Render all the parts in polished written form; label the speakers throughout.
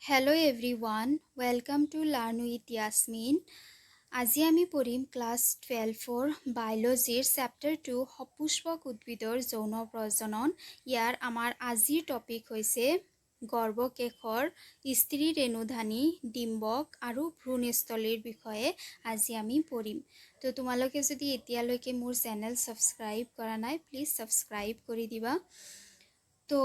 Speaker 1: Hello everyone, welcome to Learn with Yasmin. আজি আমি পঢ়িম ক্লাছ 12 বায়োলজিৰ চেপ্টাৰ 2 সপুষ্পক উদ্ভিদৰ যৌন প্ৰজনন। ইয়াৰ আমাৰ আজিৰ টপিক হৈছে গৰ্ভকেশৰ, স্ত্ৰী ৰেণুধানী, ডিম্বক আৰু ভ্ৰূণস্থলীৰ বিষয়ে আজি আমি পঢ়িম। তো তোমালোকে যদি এতিয়ালৈকে মোৰ চেনেল সাবস্ক্ৰাইব কৰা নাই প্লিজ সাবস্ক্ৰাইব কৰি দিবা। তো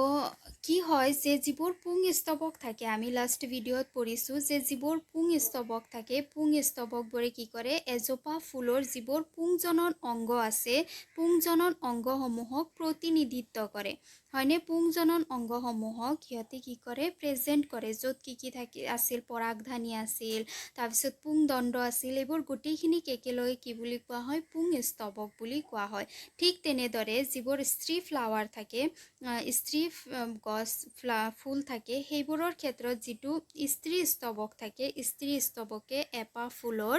Speaker 1: কি হয় যে যিবোৰ পুংস্তবক থাকে, আমি লাষ্ট ভিডিঅ'ত পঢ়িছোঁ যে যিবোৰ পুংস্তবক থাকে, পুংস্তবকবোৰে কি কৰে, এজোপা ফুলৰ যিবোৰ পুংজনন অংগ আছে, পুংজনন অংগসমূহক প্ৰতিনিধিত্ব কৰে, হয়নে? পুংজনন অংগসমূহক সিহঁতে কি কৰে, প্ৰেজেণ্ট কৰে, য'ত কি থাকে আছিল, পৰাগধানী আছিল, তাৰপিছত পুংদণ্ড আছিল, এইবোৰ গোটেইখিনিক একেলগে কি বুলি কোৱা হয়, পুংস্তবক বুলি কোৱা হয়। ঠিক তেনেদৰে যিবোৰ স্ত্ৰী ফ্লাৱাৰ থাকে, স্ত্ৰী গছ ফুল থাকে, সেইবোৰৰ ক্ষেত্ৰত যিটো স্ত্ৰী স্তবক থাকে, স্ত্ৰী স্তবকে এপাহ ফুলৰ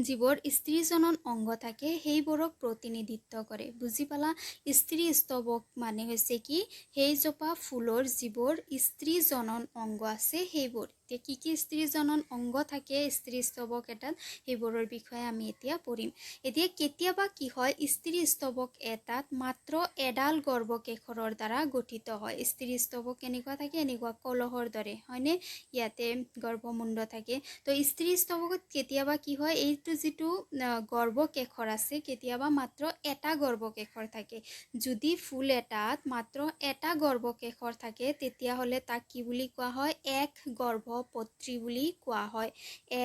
Speaker 1: যিবোৰ স্ত্ৰীজনন অংগ থাকে সেইবোৰক প্ৰতিনিধিত্ব কৰে। বুজি পালা? স্ত্ৰী স্তবক মানে হৈছে কি, সেইজোপা ফুলৰ যিবোৰ স্ত্ৰীজনন অংগ আছে সেইবোৰ। এতিয়া কি স্ত্ৰীজনন অংগ থাকে স্ত্ৰী স্তবক এটাত, সেইবোৰৰ বিষয়ে আমি এতিয়া পঢ়িম। এতিয়া কেতিয়াবা কি হয়, স্ত্ৰী স্তবক এটাত মাত্ৰ এডাল গৰ্ভকেশৰৰ দ্বাৰা গঠিত হয়। স্ত্ৰী স্তবক কেনেকুৱা থাকে, এনেকুৱা কলহৰ দৰে, হয়নে? ইয়াতে গৰ্ভমুণ্ড থাকে। তো স্ত্ৰী স্তবকত কেতিয়াবা কি হয়, এইটো যিটো গৰ্ভকেশৰ আছে, কেতিয়াবা মাত্ৰ এটা গৰ্ভকেশৰ থাকে। যদি ফুল এটাত মাত্ৰ এটা গৰ্ভকেশৰ থাকে তেতিয়াহ'লে তাক কি বুলি কোৱা হয়, এক গৰ্ভপত্ৰী বুলি কোৱা হয়।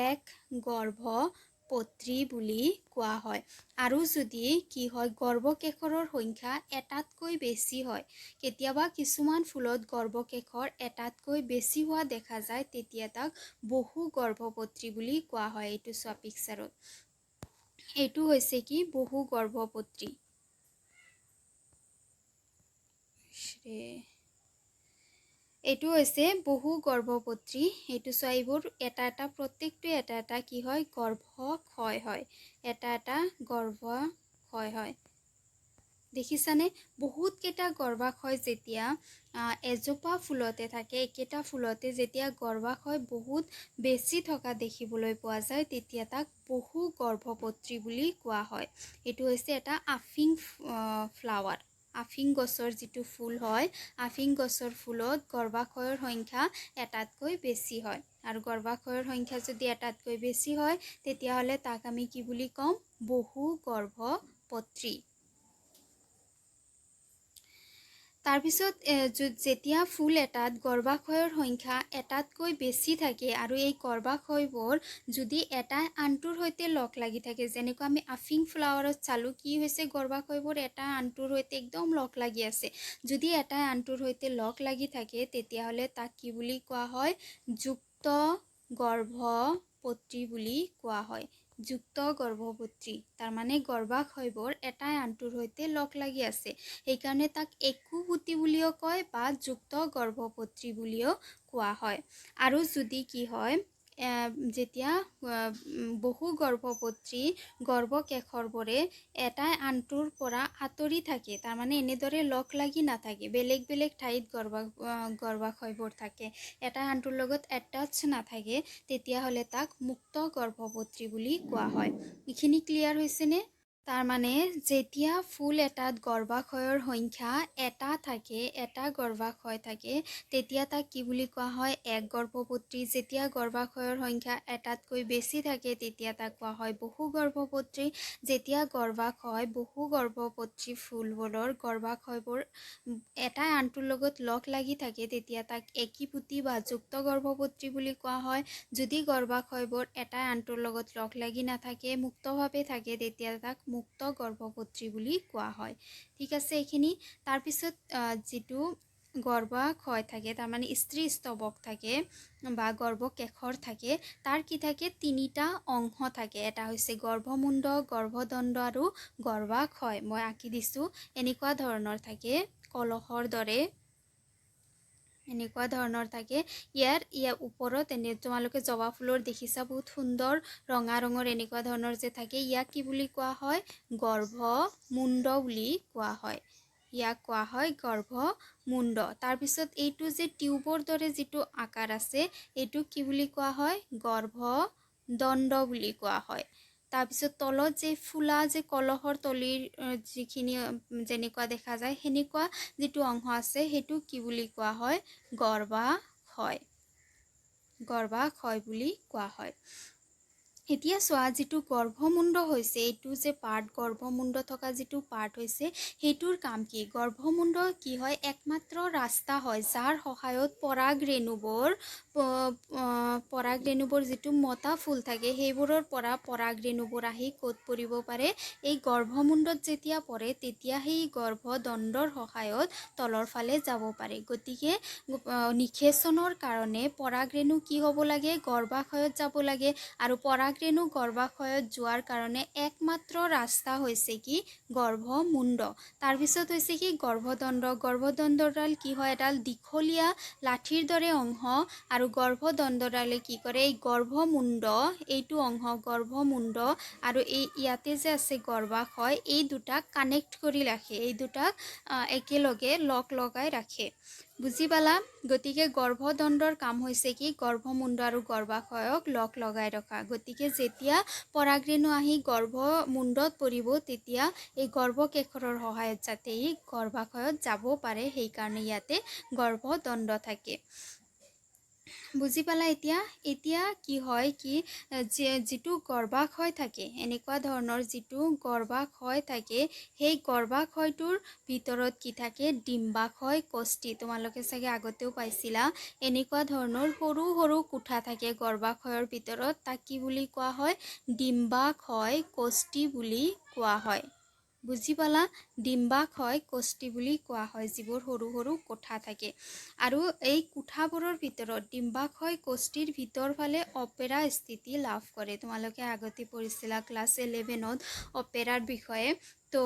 Speaker 1: এক গৰ্ভপত্ৰী বুলি কোৱা হয়। আৰু যদি কি হয়, গৰ্ভকেশৰৰ সংখ্যা এটাতকৈ বেছি হয়, কেতিয়াবা কিছুমান ফুলত গৰ্ভকেশৰ এটাতকৈ বেছি হোৱা দেখা যায়, তেতিয়া তাক বহু গৰ্ভপত্ৰী বুলি কোৱা হয়। এইটো চোৱা পিকচাৰত, এইটো হৈছে কি, বহু গৰ্ভপত্ৰী। এইটো হৈছে বহু গৰ্ভপত্ৰী। এইটো চোৱা, এইবোৰ এটা এটা, প্ৰত্যেকটোৱে এটা এটা কি হয়, গৰ্ভক্ষয় হয়, এটা এটা গৰ্ভক্ষয় হয়। দেখিছানে? বহুতকেইটা গৰ্ভাশয় যেতিয়া এজোপা ফুলতে থাকে, একেটা ফুলতে যেতিয়া গৰ্ভাশয় বহুত বেছি থকা দেখিবলৈ পোৱা যায়, তেতিয়া তাক বহু গৰ্ভপত্ৰী বুলি কোৱা হয়। এইটো হৈছে এটা আফিং ফ্লাৱাৰ। আফিং গছৰ যিটো ফুল হয়, আফিং গছৰ ফুলত গৰ্ভাশয়ৰ সংখ্যা এটাতকৈ বেছি হয়। আৰু গৰ্ভাশয়ৰ সংখ্যা যদি এটাতকৈ বেছি হয় তেতিয়াহ'লে তাক আমি কি বুলি ক'ম, বহু গৰ্ভপত্ৰী। তাৰপিছত যেতিয়া ফুল এটাত গৰ্ভাশয়ৰ সংখ্যা এটাতকৈ বেছি থাকে আৰু এই গৰ্ভাশয়বোৰ যদি এটাই আনটোৰ সৈতে লগ লাগি থাকে, যেনেকুৱা আমি আফিং ফ্লাৱাৰত চালোঁ, কি হৈছে, গৰ্ভাশয়বোৰ এটা আনটোৰ সৈতে একদম লগ লাগি আছে। যদি এটাই আনটোৰ সৈতে লগ লাগি থাকে তেতিয়াহ'লে তাক কি বুলি কোৱা হয়, যুক্ত গৰ্ভপত্ৰী বুলি কোৱা হয়। যুক্ত গৰ্ভপত্ৰী, তাৰমানে গৰ্ভাশয়বোৰ এটাই আনটোৰ সৈতে লগ লাগি আছে, সেইকাৰণে তাক একোপুটি বুলিও কয় বা যুক্ত গৰ্ভপত্ৰী বুলিও কোৱা হয়। আৰু যদি কি হয়, যেতিয়া বহু গৰ্ভপত্ৰী গৰ্ভকেশৰবোৰে এটাই আনটোৰ পৰা আঁতৰি থাকে, তাৰমানে এনেদৰে লগ লাগি নাথাকে, বেলেগ বেলেগ ঠাইত গৰ্ভাশয়বোৰ থাকে, এটাই আনটোৰ লগত এটাচ নাথাকে, তেতিয়াহ'লে তাক মুক্ত গৰ্ভপত্ৰী বুলি কোৱা হয়। এইখিনি ক্লিয়াৰ হৈছেনে? তাৰমানে যেতিয়া ফুল এটাত গৰ্ভাশয়ৰ সংখ্যা এটা থাকে, এটা গৰ্ভাশয় থাকে, তেতিয়া তাক কি বুলি কোৱা হয়, এক গৰ্ভপত্ৰী। যেতিয়া গৰ্ভাশয়ৰ সংখ্যা এটাতকৈ বেছি থাকে তেতিয়া তাক কোৱা হয় বহু গৰ্ভপত্ৰী। যেতিয়া গৰ্ভাশয় বহু গৰ্ভপত্ৰী ফুলবোৰৰ গৰ্ভাশয়বোৰ এটাই আনটোৰ লগত লগ লাগি থাকে তেতিয়া তাক একিপুটি বা যুক্ত গৰ্ভপত্ৰী বুলি কোৱা হয়। যদি গৰ্ভাশয়বোৰ এটাই আনটোৰ লগত লগ লাগি নাথাকে, মুক্তভাৱে থাকে, তেতিয়া তাক মুক্ত গৰ্ভপত্ৰী বুলি কোৱা হয়। ঠিক আছে এইখিনি। তাৰপিছত যিটো গৰ্ভাশয় থাকে, তাৰমানে স্ত্ৰী স্তবক থাকে বা গৰ্ভকেশৰ থাকে, তাৰ কি থাকে, তিনিটা অংশ থাকে। এটা হৈছে গৰ্ভমুণ্ড, গৰ্ভদণ্ড আৰু গৰ্ভাশয়। মই আঁকি দিছোঁ, এনেকুৱা ধৰণৰ থাকে, কলহৰ দৰে এনেকুৱা ধৰণৰ থাকে। ইয়াৰ ওপৰত তোমালোকে জবা ফুলৰ দেখিছা, বহুত সুন্দৰ ৰঙা ৰঙৰ এনেকুৱা ধৰণৰ যে থাকে, ইয়াক কি বুলি কোৱা হয়, গৰ্ভমুণ্ড বুলি কোৱা হয়। ইয়াক কোৱা হয় গৰ্ভমুণ্ড। তাৰপিছত এইটো যে টিউবৰ দৰে যিটো আকাৰ আছে এইটোক কি বুলি কোৱা হয়? গৰ্ভদণ্ড বুলি কোৱা হয়। তাৰপিছত তলত যে ফুলা যে কলহৰ তলিৰ যিখিনি যেনেকুৱা দেখা যায় সেনেকুৱা যিটো অংশ আছে সেইটো কি বুলি কোৱা হয়? গৰ্ভাশয়। গৰ্ভাশয় বুলি কোৱা হয়। এতিয়া চোৱা যিটো গৰ্ভমুণ্ড হৈছে এইটো যে পাৰ্ট গৰ্ভমুণ্ড থকা যিটো পাৰ্ট হৈছে সেইটোৰ কাম কি? গৰ্ভমুণ্ড কি হয়? একমাত্ৰ ৰাস্তা হয় যাৰ সহায়ত পৰাগ ৰেণুবোৰ যিটো মতা ফুল থাকে সেইবোৰৰ পৰা পৰাগ ৰেণুবোৰ আহি ক'ত পৰিব পাৰে? এই গৰ্ভমুণ্ডত যেতিয়া পৰে তেতিয়া সেই গৰ্ভদণ্ডৰ সহায়ত তলৰ ফালে যাব পাৰে। গতিকে নিষেচনৰ কাৰণে পৰাগ ৰেণু কি হ'ব লাগে? গৰ্ভাশয়ত যাব লাগে। আৰু পৰাগৰেণু গৰ্ভাশয়ত যোৱাৰ কাৰণে একমাত্ৰ ৰাস্তা হৈছে কি? গৰ্ভমুণ্ড। তাৰপিছত হৈছে কি? গৰ্ভদণ্ড। গৰ্ভদণ্ডডাল কি হয়? এডাল দীঘলীয়া লাঠিৰ দৰে অংশ আৰু গৰ্ভদণ্ডডালে কি কৰে? এই গৰ্ভমুণ্ড এইটো অংশ গৰ্ভমুণ্ড আৰু ইয়াতে যে আছে গৰ্ভাশয় এই দুটাক কানেক্ট কৰি ৰাখে। এই দুটাক একেলগে লগাই ৰাখে। বুজি পালা? গতিকে গৰ্ভদণ্ডৰ কাম হৈছে কি? গৰ্ভমুণ্ড আৰু গৰ্ভাশয়ক লগাই ৰখা। গতিকে যেতিয়া পৰাগৰেণু আহি গৰ্ভমুণ্ডত পৰিব তেতিয়া এই গৰ্ভকেশৰৰ সহায়ত যাতে ই গৰ্ভাশয়ত যাব পাৰে সেইকাৰণে ইয়াতে গৰ্ভদণ্ড থাকে। বুজি পালা? এতিয়া কি হয় কি যিটো গৰ্ভাশয় থাকে এনেকুৱা ধৰণৰ যিটো গৰ্ভাশয় থাকে সেই গৰ্ভাশয়টোৰ ভিতৰত কি থাকে? ডিম্বাশয় কোষ্ঠী। তোমালোকে চাগে আগতেও পাইছিলা। এনেকুৱা ধৰণৰ সৰু সৰু কোঠা থাকে গৰ্ভাশয়ৰ ভিতৰত। তাক কি বুলি কোৱা হয়? ডিম্বাশয় কোষ্ঠী বুলি কোৱা হয়। বুজি পালা? ডিম্বাশয় কোষ্ঠী বুলি কোৱা হয় যিবোৰ সৰু সৰু কোঠা থাকে। আৰু এই কোঠাবোৰৰ ভিতৰত ডিম্বাশয় কোষ্ঠীৰ ভিতৰ ফালে অপেৰা স্থিতি লাভ কৰে। তোমালোকে আগতে পঢ়িছিলা ক্লাছ 11ত অপেৰাৰ বিষয়ে। তো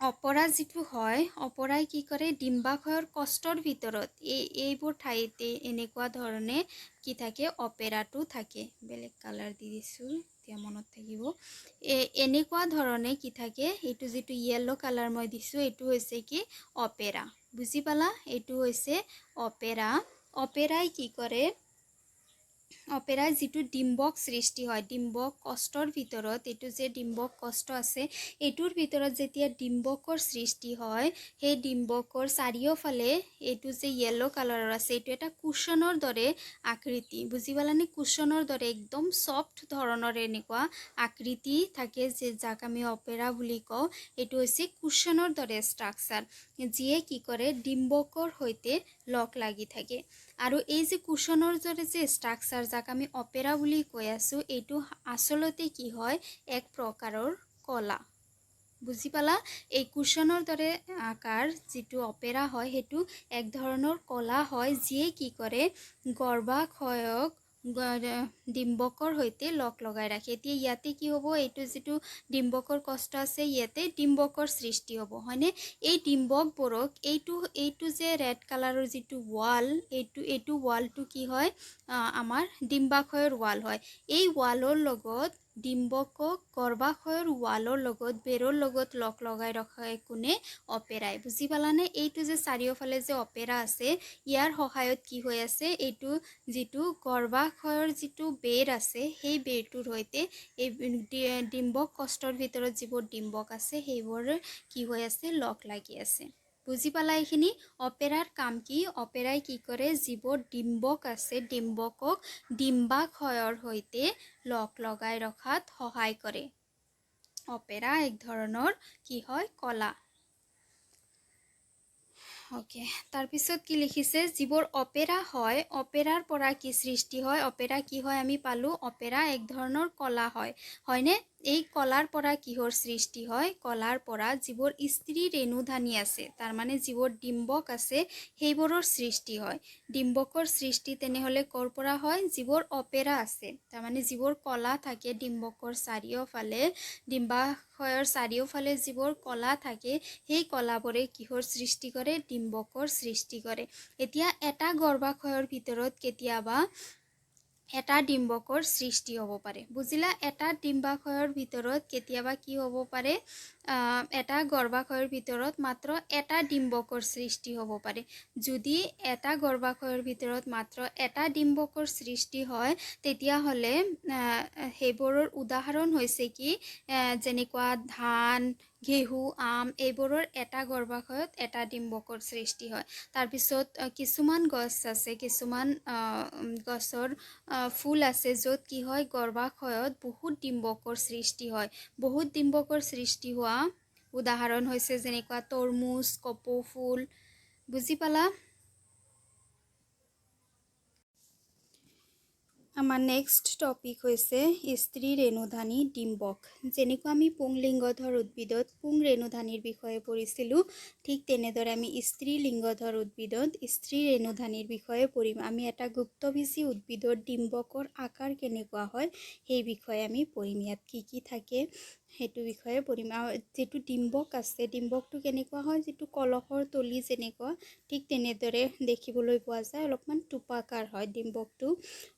Speaker 1: অপৰা যিটো হয় অপৰাই কি কৰে? ডিম্বাশয়ৰ কষ্টৰ ভিতৰত এইবোৰ ঠাইতে এনেকুৱা ধৰণে কি থাকে? অপেৰাটো থাকে। বেলেগ কালাৰ দি দিছোঁ এতিয়া মনত থাকিব। এনেকুৱা ধৰণে কি থাকে? এইটো যিটো য়েল্লো কালাৰ মই দিছোঁ এইটো হৈছে কি? অপেৰা। বুজি পালা? এইটো হৈছে অপেৰা। অপেৰাই কি কৰে? অপেৰাই যিটো ডিম্বক সৃষ্টি হয় ডিম্বক কষ্টৰ ভিতৰত এইটো যে ডিম্বক কষ্ট আছে এইটোৰ ভিতৰত যেতিয়া ডিম্বকৰ সৃষ্টি হয় সেই ডিম্বকৰ চাৰিওফালে এইটো যে য়েল্লো কালাৰৰ আছে এইটো এটা কুশ্বনৰ দৰে আকৃতি। বুজি পালানে? কুশ্বনৰ দৰে একদম সফ্ট ধৰণৰ এনেকুৱা আকৃতি থাকে যে যাক আমি অপেৰা বুলি কওঁ। এইটো হৈছে কুশ্বনৰ দৰে ষ্ট্ৰাকচাৰ যিয়ে কি কৰে? ডিম্বকৰ সৈতে লগ লাগি থাকে। আৰু এই যে কুশ্বনৰ দৰে যে ষ্ট্ৰাকচাৰ যাক আমি অপেৰা বুলি কৈ আছোঁ এইটো আচলতে কি হয়? এক প্ৰকাৰৰ কলা। বুজি পালা? এই কুশ্বনৰ দৰে আকাৰ যিটো অপেৰা হয় সেইটো এক ধৰণৰ কলা হয় যিয়ে কি কৰে? গৰ্ভাশয়ক ডিম্বকৰ সৈতে লগাই ৰাখে। এতিয়া ইয়াতে কি হ'ব? এইটো যিটো ডিম্বকৰ কষ্ট আছে ইয়াতে ডিম্বকৰ সৃষ্টি হ'ব হয়নে? এই ডিম্বকবোৰক এইটো যে ৰেড কালাৰৰ যিটো ৱাল এইটো ৱালটো কি হয়? আমাৰ ডিম্বাশয়ৰ ৱাল হয়। এই ৱালৰ লগত ডিম্বকক গৰ্ভাশয়ৰ ৱালৰ লগত বেৰৰ লগত লগাই ৰখা কোনে? অপেৰাই। বুজি পালানে? এইটো যে চাৰিওফালে যে অপেৰা আছে ইয়াৰ সহায়ত কি হৈ আছে? এইটো যিটো গৰ্ভাশয়ৰ যিটো বেৰ আছে সেই বেৰটোৰ সৈতে এই ডিম্বক কষ্টৰ ভিতৰত যিবোৰ ডিম্বক আছে সেইবোৰ কি হৈ আছে? লগ লাগি আছে। বুজি পালা এইখিনি? অপেৰাৰ কাম কি? অপেৰাই কি কৰে? যিবোৰ ডিম্বক আছে ডিম্বকক ডিম্বাশয়ৰ সৈতে লগাই ৰখাত সহায় কৰে। অপেৰা এক ধৰণৰ কি হয়? কলা। ওকে, তাৰপিছত কি লিখিছে? যিবোৰ অপেৰা হয় অপেৰাৰ পৰা কি সৃষ্টি হয়? অপেৰা কি হয় আমি পালোঁ? অপেৰা এক ধৰণৰ কলা হয় হয়নে? এই কলাৰ পৰা কিহৰ সৃষ্টি হয়? কলাৰ পৰা যিবোৰ স্ত্ৰী ৰেণুধানী আছে তাৰমানে যিবোৰ ডিম্বক আছে সেইবোৰৰ সৃষ্টি হয়। ডিম্বকৰ সৃষ্টি তেনেহ'লে ক'ৰ পৰা হয়? যিবোৰ অপেৰা আছে তাৰমানে যিবোৰ কলা থাকে ডিম্বকৰ চাৰিওফালে ডিম্বাশয়ৰ চাৰিওফালে যিবোৰ কলা থাকে সেই কলাবোৰে কিহৰ সৃষ্টি কৰে? ডিম্বকৰ সৃষ্টি কৰে। এতিয়া এটা গৰ্ভাশয়ৰ ভিতৰত কেতিয়াবা এটা ডিম্বকৰ সৃষ্টি হ'ব পাৰে। বুজিলা, এটা ডিম্বাশয়ৰ ভিতৰত কেতিয়াবা কি হ'ব পাৰে, এটা গৰ্ভাশয়ৰ ভিতৰত মাত্ৰ এটা ডিম্বকৰ সৃষ্টি হ'ব পাৰে। যদি এটা গৰ্ভাশয়ৰ ভিতৰত মাত্ৰ এটা ডিম্বকৰ সৃষ্টি হয় তেতিয়াহ'লে সেইবোৰৰ উদাহৰণ হৈছে কি, যেনেকুৱা ধান, ঘেঁহু, আম, এইবোৰৰ এটা গৰ্ভাশয়ত এটা ডিম্বকৰ সৃষ্টি হয়। তাৰপিছত কিছুমান গছ আছে, কিছুমান গছৰ ফুল আছে য'ত কি হয়, গৰ্ভাশয়ত বহুত ডিম্বকৰ সৃষ্টি হয়। বহুত ডিম্বকৰ সৃষ্টি হোৱা উদাহৰণ হৈছে যেনেকুৱা তৰমুজ, কপৌ ফুল। বুজি পালা? আমাৰ নেক্সট টপিক হৈছে স্ত্ৰী ৰেণুধানী ডিম্বক। যেনেকুৱা আমি পুংলিংগধৰ উদ্ভিদত পুং ৰেণুধানীৰ বিষয়ে পঢ়িছিলোঁ, ঠিক তেনেদৰে আমি স্ত্ৰী লিংগধৰ উদ্ভিদত স্ত্ৰী ৰেণুধানীৰ বিষয়ে পঢ়িম। আমি এটা গুপ্তবীজী উদ্ভিদৰ ডিম্বকৰ আকাৰ কেনেকুৱা হয় সেই বিষয়ে আমি পঢ়িম। ইয়াত কি কি থাকে সেইটো বিষয়ে পঢ়িম। আৰু যিটো ডিম্বক আছে, ডিম্বকটো কেনেকুৱা হয়, যিটো কলহৰ তলি যেনেকুৱা ঠিক তেনেদৰে দেখিবলৈ পোৱা যায়, অলপমান টোপাকাৰ হয় ডিম্বকটো।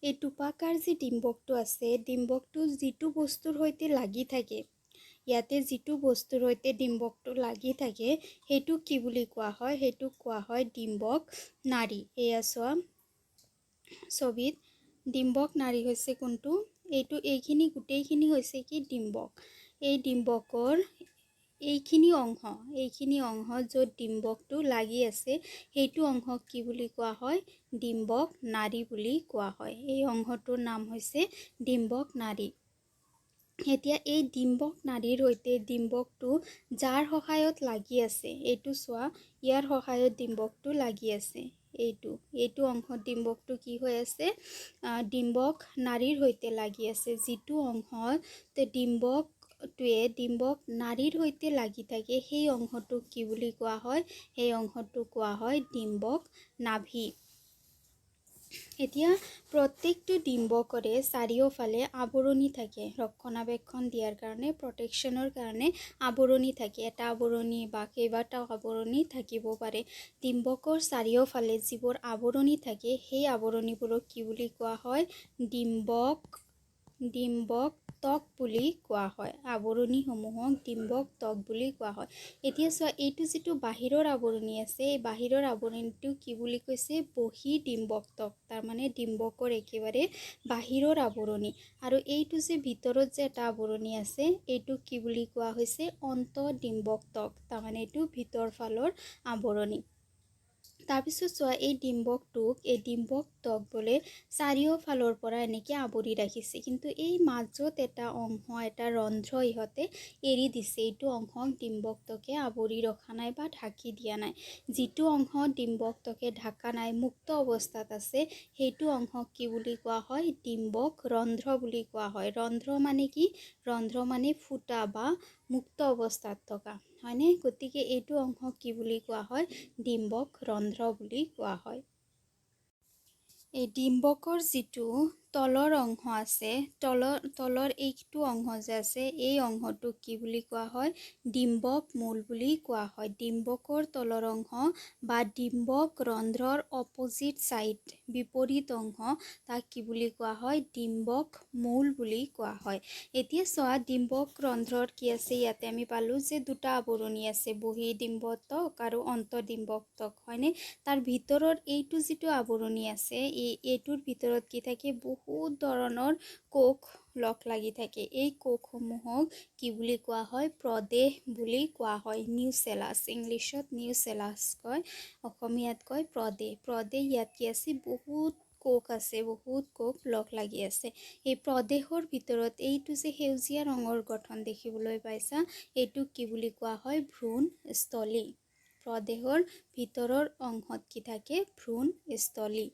Speaker 1: এই টোপাকাৰ যি ডিম্বকটো আছে, ডিম্বকটো যিটো বস্তুৰ সৈতে লাগি থাকে, ইয়াতে যিটো বস্তুৰ সৈতে ডিম্বকটো লাগি থাকে সেইটো কি বুলি কোৱা হয়, সেইটো কোৱা হয় ডিম্বক নাড়ী। এয়া চোৱা ছবিত, ডিম্বক নাড়ী হৈছে কোনটো, এইখিনি গোটেইখিনি হৈছে কি ডিম্বক। এই ডিম্বকৰ এইখিনি অংশ য'ত ডিম্বকটো লাগি আছে সেইটো অংশক কি বুলি কোৱা হয়, ডিম্বক নাড়ী বুলি কোৱা হয়। এই অংশটোৰ নাম হৈছে ডিম্বক নাড়ী। এতিয়া এই ডিম্বক নাড়ীৰ সৈতে ডিম্বকটো যাৰ সহায়ত লাগি আছে, এইটো চোৱা, ইয়াৰ সহায়ত ডিম্বকটো লাগি আছে, এইটো অংশত ডিম্বকটো কি হৈ আছে, ডিম্বক নাড়ীৰ সৈতে লাগি আছে। যিটো অংশত ডিম্বক নাড়ীৰ সৈতে লাগি থাকে সেই অংশটোক কি বুলি কোৱা হয়, সেই অংশটোক কোৱা হয় ডিম্বক নাভি। এতিয়া প্ৰত্যেকটো ডিম্বকৰে চাৰিওফালে আৱৰণি থাকে, ৰক্ষণাবেক্ষণ দিয়াৰ কাৰণে, প্ৰটেকশ্যনৰ কাৰণে আৱৰণি থাকে। এটা আৱৰণি বা কেইবাটাও আৱৰণি থাকিব পাৰে। ডিম্বকৰ চাৰিওফালে যিবোৰ আৱৰণি থাকে সেই আৱৰণিবোৰক কি বুলি কোৱা হয়, ডিম্বক তক বুলি কোৱা হয়। আৱৰণিসমূহক ডিম্বক তক বুলি কোৱা হয়। এতিয়া চোৱা, এইটো যিটো বাহিৰৰ আৱৰণি আছে, এই বাহিৰৰ আৱৰণিটো কি বুলি কৈছে, বহি ডিম্বক তক, তাৰমানে ডিম্বকৰ একেবাৰে বাহিৰৰ আৱৰণি। আৰু এইটো যে ভিতৰত যে এটা আৱৰণি আছে, এইটো কি বুলি কোৱা হৈছে, অন্ত ডিম্বক তক, তাৰমানে এইটো ভিতৰ ফালৰ আৱৰণি। তাৰপিছত চোৱা, এই ডিম্বক তক বোলে চাৰিওফালৰ পৰা এনেকৈ আৱৰি ৰাখিছে, কিন্তু এই মাজত এটা অংশ, এটা ৰন্ধ্ৰ ইহঁতে এৰি দিছে। এইটো অংশক ডিম্বক তকে আৱৰি ৰখা নাই বা ঢাকি দিয়া নাই। যিটো অংশ ডিম্বক তকে ঢাকা নাই, মুক্ত অৱস্থাত আছে, সেইটো অংশক কি বুলি কোৱা হয়, ডিম্বক ৰন্ধ্ৰ বুলি কোৱা হয়। ৰন্ধ্ৰ মানে কি, ৰন্ধ্ৰ মানে ফুটা বা মুক্ত অৱস্থাত থকা, হয়নে? গতিকে এইটো অংশক কি বুলি কোৱা হয়, ডিম্বক ৰন্ধ্ৰ বুলি কোৱা হয়। এই ডিম্বকৰ যিটো তলৰ অংশ আছে, তলৰ এইটো অংশ যে আছে, এই অংশটোক কি বুলি কোৱা হয়, ডিম্বক মূল বুলি কোৱা হয়। ডিম্বকৰ তলৰ অংশ বা ডিম্বক ৰন্ধ্ৰৰ অপজিট ছাইড, বিপৰীত অংশ, তাক কি বুলি কোৱা হয়, ডিম্বক মূল বুলি কোৱা হয়। এতিয়া চোৱা, ডিম্বক ৰন্ধ্ৰৰ কি আছে, ইয়াতে আমি পালোঁ যে দুটা আৱৰণি আছে, বহি ডিম্বক তক আৰু অন্ত ডিম্বক তক, হয়নে? তাৰ ভিতৰৰ এইটো যিটো আৱৰণি আছে, এইটোৰ ভিতৰত কি থাকে, বহুত ধৰণৰ কোষ লগ লাগি থাকে। এই কোষসমূহক কি বুলি কোৱা হয়, প্ৰদেশ বুলি কোৱা হয়। নিউচেলাছ, ইংলিছত নিউচেলাছ কয়, অসমীয়াত কয় প্ৰদেশ। ইয়াত কি আছে, বহুত কোষ আছে, বহুত কোষ লগ লাগি আছে। এই প্ৰদেশৰ ভিতৰত এইটো যে সেউজীয়া ৰঙৰ গঠন দেখিবলৈ পাইছা, এইটোক কি বুলি কোৱা হয়, ভ্ৰূণস্থলী। প্ৰদেশৰ ভিতৰৰ অংশত কি থাকে, ভ্ৰূণস্থলী।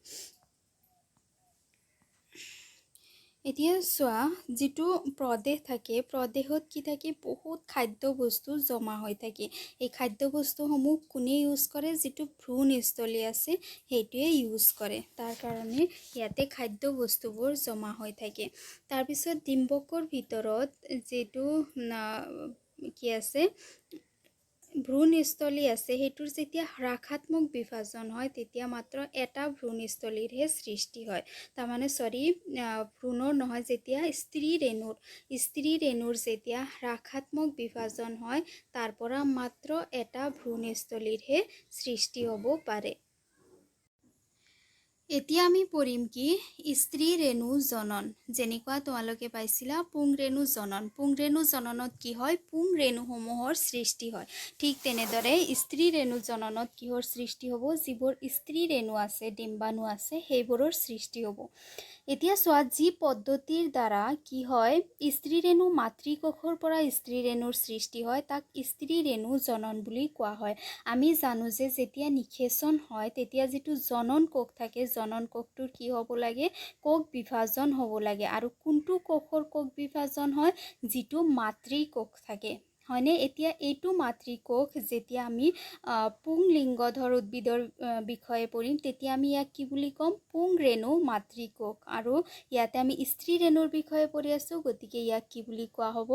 Speaker 1: এতিয়া চোৱা, যিটো প্ৰদেশ থাকে, প্ৰদেশত কি থাকে, বহুত খাদ্য বস্তু জমা হৈ থাকে। এই খাদ্য বস্তুসমূহ কোনে ইউজ কৰে, যিটো ভ্ৰূণস্থলী আছে সেইটোৱে ইউজ কৰে। তাৰ কাৰণে ইয়াতে খাদ্য বস্তুবোৰ জমা হৈ থাকে। তাৰপিছত ডিম্বকৰ ভিতৰত যিটো কি আছে, ভ্ৰূণস্থলী আছে সেইটোৰ যেতিয়া হ্ৰাসাত্মক বিভাজন হয় তেতিয়া মাত্ৰ এটা ভ্ৰূণস্থলীৰহে সৃষ্টি হয়। তাৰমানে ভ্ৰূণৰ নহয়, যেতিয়া স্ত্ৰী ৰেণুৰ যেতিয়া হ্ৰাসাত্মক বিভাজন হয় তাৰ পৰা মাত্ৰ এটা ভ্ৰূণস্থলীৰহে সৃষ্টি হ'ব পাৰে। এতিয়া আমি পঢ়িম কি স্ত্ৰী ৰেণু জনন। যেনেকুৱা তোমালোকে পাইছিলা পুংৰেণু জনন। পুংৰেণু জননত কি হয়, পুংৰেণুসমূহৰ সৃষ্টি হয়। ঠিক তেনেদৰে স্ত্ৰী ৰেণু জননত কিহৰ সৃষ্টি হ'ব, যিবোৰ স্ত্ৰী ৰেণু আছে, ডিম্বাণু আছে, সেইবোৰৰ সৃষ্টি হ'ব। এতিয়া চোৱা, যি পদ্ধতিৰ দ্বাৰা কি হয় স্ত্ৰী ৰেণু মাতৃকোষৰ পৰা স্ত্ৰী ৰেণুৰ সৃষ্টি হয় তাক স্ত্ৰী ৰেণু জনন বুলি কোৱা হয়। আমি জানো যে যেতিয়া নিষেচন হয় তেতিয়া যিটো জনন কোষ থাকে, জনন কোষটোৰ কি হ'ব লাগে, কোষ বিভাজন হ'ব লাগে। আৰু কোনটো কোষৰ কোষ বিভাজন হয়, যিটো মাতৃকোষ থাকে, হয়নে? এতিয়া এইটো মাতৃকোষ যেতিয়া আমি পুংলিংগধৰ উদ্ভিদৰ বিষয়ে পঢ়িম তেতিয়া আমি ইয়াক কি বুলি ক'ম, পুংৰেণু মাতৃকোষ। আৰু ইয়াতে আমি স্ত্ৰী ৰেণুৰ বিষয়ে পঢ়ি আছোঁ, গতিকে ইয়াক কি বুলি কোৱা হ'ব,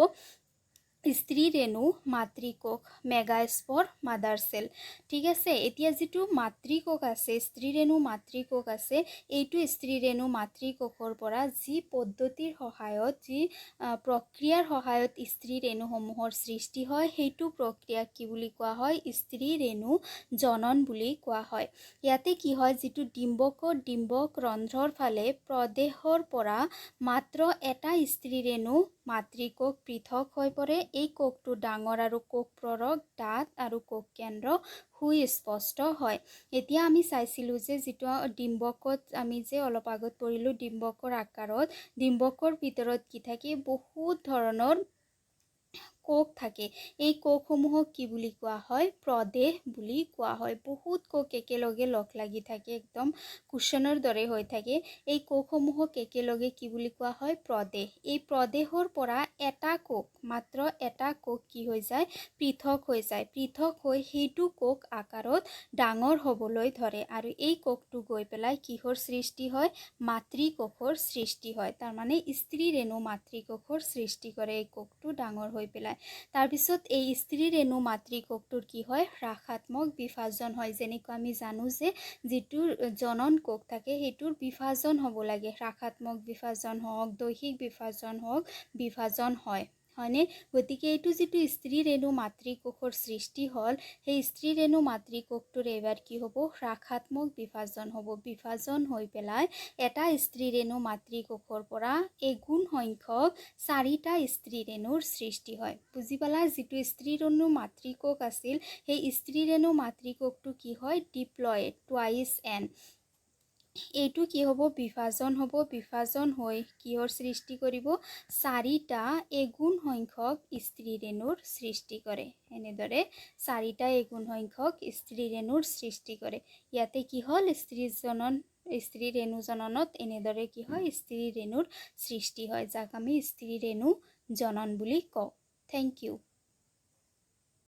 Speaker 1: স্ত্ৰী ৰেণু মাতৃকোষ, মেগাস্পৰ মাদাৰ চেল। ঠিক আছে। এতিয়া যিটো মাতৃকোষ আছে, স্ত্ৰী ৰেণু মাতৃকোষ আছে, এইটো স্ত্ৰী ৰেণু মাতৃকোষৰ পৰা যি পদ্ধতিৰ সহায়ত, যি প্ৰক্ৰিয়াৰ সহায়ত স্ত্ৰী ৰেণুসমূহৰ সৃষ্টি হয় সেইটো প্ৰক্ৰিয়াক কি বুলি কোৱা হয়, স্ত্ৰী ৰেণু জনন বুলি কোৱা হয়। ইয়াতে কি হয়, যিটো ডিম্বক ৰন্ধ্ৰৰ ফালে প্ৰদেশৰ পৰা মাত্ৰ এটা স্ত্ৰী ৰেণু মাতৃকোষ পৃথক হৈ পৰে। এই কোষটো ডাঙৰ আৰু কোষ প্ৰৰক, দাঁত আৰু কোষ কেন্দ্ৰ সুস্পষ্ট হয়। এতিয়া আমি চাইছিলোঁ যে যিটো ডিম্বকত আমি যে অলপ আগত পঢ়িলোঁ, ডিম্বকৰ আকাৰত, ডিম্বকৰ ভিতৰত কি থাকে, বহুত ধৰণৰ কোষ থাকে। এই কোষসমূহক কি বুলি কোৱা হয়, প্ৰদেশ বুলি কোৱা হয়। বহুত কোষ একেলগে লগ লাগি থাকে, একদম কুশ্বনৰ দৰে হৈ থাকে। এই কোষসমূহক একেলগে কি বুলি কোৱা হয়, প্ৰদেশ। এই প্ৰদেশৰ পৰা এটা কোষ, মাত্ৰ এটা কোষ কি হৈ যায়, পৃথক হৈ যায়। পৃথক হৈ সেইটো কোষ আকাৰত ডাঙৰ হ'বলৈ ধৰে আৰু এই কোষটো গৈ পেলাই কিহৰ সৃষ্টি হয়, মাতৃকোষৰ সৃষ্টি হয়। তাৰমানে স্ত্ৰী ৰেণু মাতৃকোষৰ সৃষ্টি কৰে এই কোষটো ডাঙৰ হৈ পেলাই। তাৰপিছত এই স্ত্ৰী ৰেণু মাতৃকোষটোৰ কি হয়, হ্ৰাসাত্মক বিভাজন হয়। যেনেকৈ আমি জানো যে যিটোৰ জনন কোষ থাকে সেইটোৰ বিভাজন হ'ব লাগে, হ্ৰাসাত্মক বিভাজন হওক, দৈহিক বিভাজন হওক, বিভাজন হয়নে? গতিকে এইটো যিটো স্ত্ৰী ৰেণু মাতৃকোষৰ সৃষ্টি হ'ল, সেই স্ত্ৰী ৰেণু মাতৃকোষটোৰ এইবাৰ কি হ'ব, হ্ৰাসাত্মক বিভাজন হ'ব। বিভাজন হৈ পেলাই এটা স্ত্ৰী ৰেণু মাতৃকোষৰ পৰা এগুণ সংখ্যক 4টা স্ত্ৰী ৰেণুৰ সৃষ্টি হয়। বুজি পালা? যিটো স্ত্ৰী ৰেণু মাতৃকোষ আছিল সেই স্ত্ৰী ৰেণু মাতৃকোষটো কি হয়, ডিপ্লয়েড, টুৱাইচ এন। এইটো কি হ'ব, বিভাজন হ'ব। বিভাজন হৈ কিহৰ সৃষ্টি কৰিব, 4টা এগুণ সংখ্যক স্ত্ৰী ৰেণুৰ সৃষ্টি কৰে। এনেদৰে 4টা এগুণ সংখ্যক স্ত্ৰী ৰেণুৰ সৃষ্টি কৰে। ইয়াতে কি হ'ল, স্ত্ৰী ৰেণু জননত এনেদৰে কি হয়, স্ত্ৰী ৰেণুৰ সৃষ্টি হয়, যাক আমি স্ত্ৰী ৰেণু জনন বুলি কওঁ। Thank U.